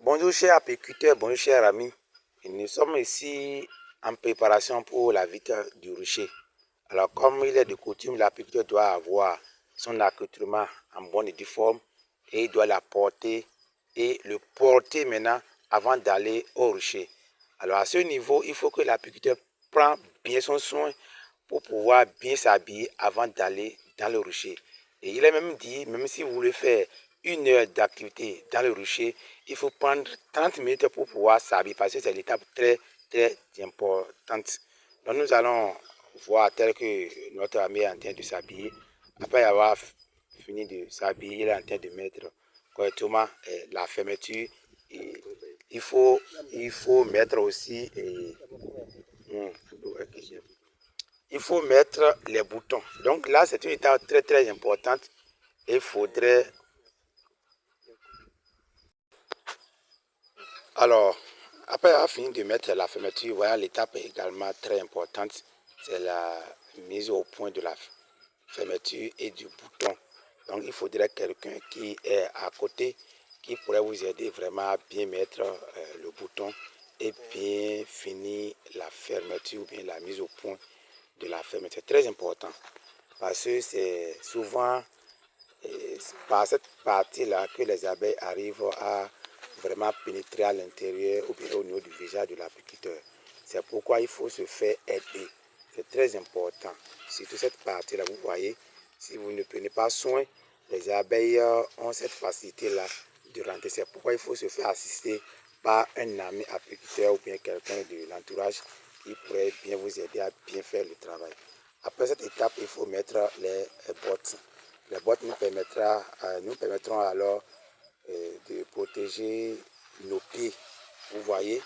Bonjour chers apiculteurs, bonjour chers amis. Nous sommes ici en préparation pour la vite du rucher. Alors comme il est de coutume, l'apiculteur doit avoir son accoutrement en bonne et due forme et il doit la porter et le porter maintenant avant d'aller au rucher. Alors à ce niveau, il faut que l'apiculteur prenne bien son soin pour pouvoir bien s'habiller avant d'aller dans le rucher. Et il a même dit, même si vous voulez faire 1 heure d'activité dans le rucher, il faut prendre 30 minutes pour pouvoir s'habiller parce que c'est l'étape très importante. Donc nous allons voir tel que notre ami est en train de s'habiller. Après avoir fini de s'habiller, il est en train de mettre correctement la fermeture. Et il faut mettre aussi il faut mettre les boutons. Donc là, c'est une étape très importante. Il faudrait... Alors, après avoir fini de mettre la fermeture, voilà l'étape également très importante. C'est la mise au point de la fermeture et du bouton. Donc, il faudrait quelqu'un qui est à côté, qui pourrait vous aider vraiment à bien mettre le bouton et bien finir la fermeture ou bien la mise au point de la fermeture. C'est très important parce que c'est souvent par cette partie-là que les abeilles arrivent à vraiment pénétrer à l'intérieur ou bien au niveau du visage de l'apiculteur. C'est pourquoi il faut se faire aider. C'est très important. Surtout cette partie-là, vous voyez, si vous ne prenez pas soin, les abeilles ont cette facilité-là de rentrer. C'est pourquoi il faut se faire assister par un ami apiculteur ou bien quelqu'un de l'entourage qui pourrait bien vous aider à bien faire le travail. Après cette étape, il faut mettre les bottes. Les bottes nous permettront alors de protéger nos pieds. Vous voyez,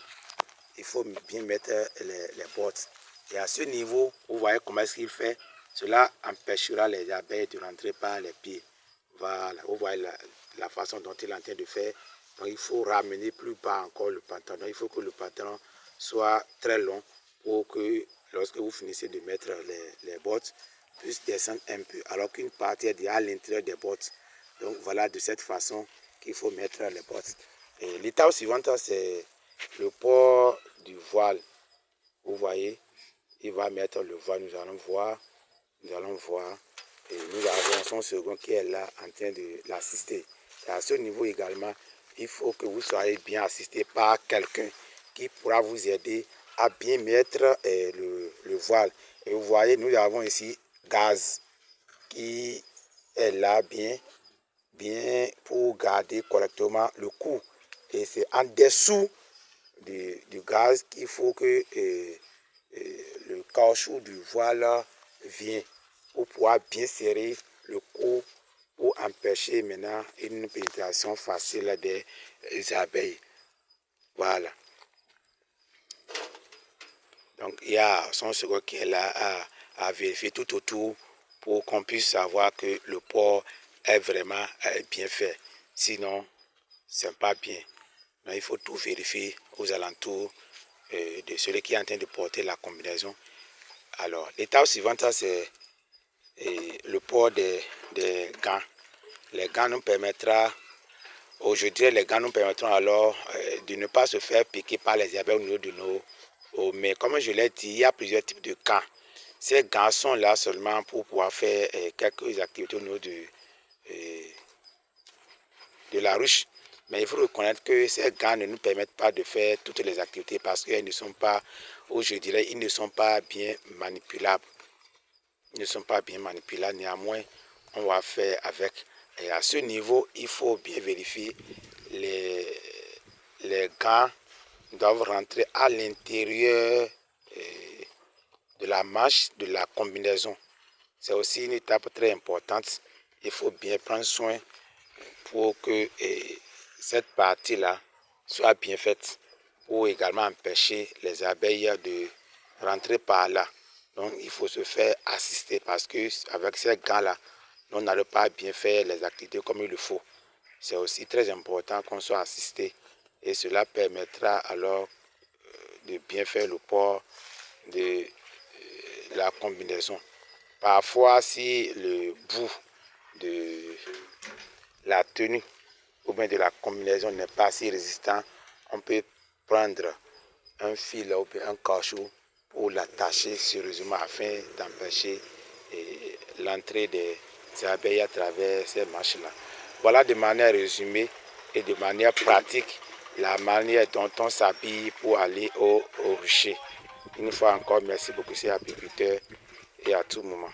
il faut bien mettre les bottes. Et à ce niveau, vous voyez comment est-ce qu'il fait. Cela empêchera les abeilles de rentrer par les pieds. Voilà, vous voyez la façon dont il est en train de faire. Donc il faut ramener plus bas encore le pantalon. Il faut que le pantalon soit très long pour que lorsque vous finissez de mettre les bottes, puisse descendre un peu. Alors qu'une partie est déjà à l'intérieur des bottes. Donc voilà de cette façon qu'il faut mettre les bottes. Et l'étape suivante, c'est le port du voile. Vous voyez, il va mettre le voile, nous allons voir. Et nous avons son second qui est là en train de l'assister. Et à ce niveau également, il faut que vous soyez bien assisté par quelqu'un qui pourra vous aider à bien mettre le voile. Et vous voyez, nous avons ici gaz qui est là bien pour garder correctement le coup. Et c'est en dessous du gaz qu'il faut que le caoutchouc du voile vienne pour pouvoir bien serrer le cou pour empêcher maintenant une pénétration facile des abeilles. Voilà. Donc il y a son second qui est là à vérifier tout autour pour qu'on puisse savoir que le port est vraiment bien fait. Sinon, ce n'est pas bien. Donc, il faut tout vérifier aux alentours de celui qui est en train de porter la combinaison. Alors, l'étape suivante, c'est le port des gants. Les gants nous permettra, aujourd'hui, les gants nous permettront alors de ne pas se faire piquer par les abeilles au niveau de nos mains. Comme je l'ai dit, il y a plusieurs types de gants. Ces gants sont là seulement pour pouvoir faire quelques activités au niveau de la ruche. Mais il faut reconnaître que ces gants ne nous permettent pas de faire toutes les activités parce qu'ils ne sont pas, ou je dirais, ils ne sont pas bien manipulables. Ils ne sont pas bien manipulables, néanmoins, on va faire avec. Et à ce niveau, il faut bien vérifier les gants doivent rentrer à l'intérieur de la manche de la combinaison. C'est aussi une étape très importante. Il faut bien prendre soin pour que cette partie-là soit bien faite pour également empêcher les abeilles de rentrer par là. Donc il faut se faire assister parce que avec ces gants-là, on n'arrive pas à bien faire les activités comme il le faut. C'est aussi très important qu'on soit assisté et cela permettra alors de bien faire le port de la combinaison. Parfois, si le bout de la tenue ou bien de la combinaison n'est pas si résistant, on peut prendre un fil ou bien un caoutchouc pour l'attacher sérieusement afin d'empêcher l'entrée des abeilles à travers ces manches-là. Voilà de manière résumée et de manière pratique la manière dont on s'habille pour aller au rucher. Une fois encore, merci beaucoup, c'est apiculteur et à tout moment.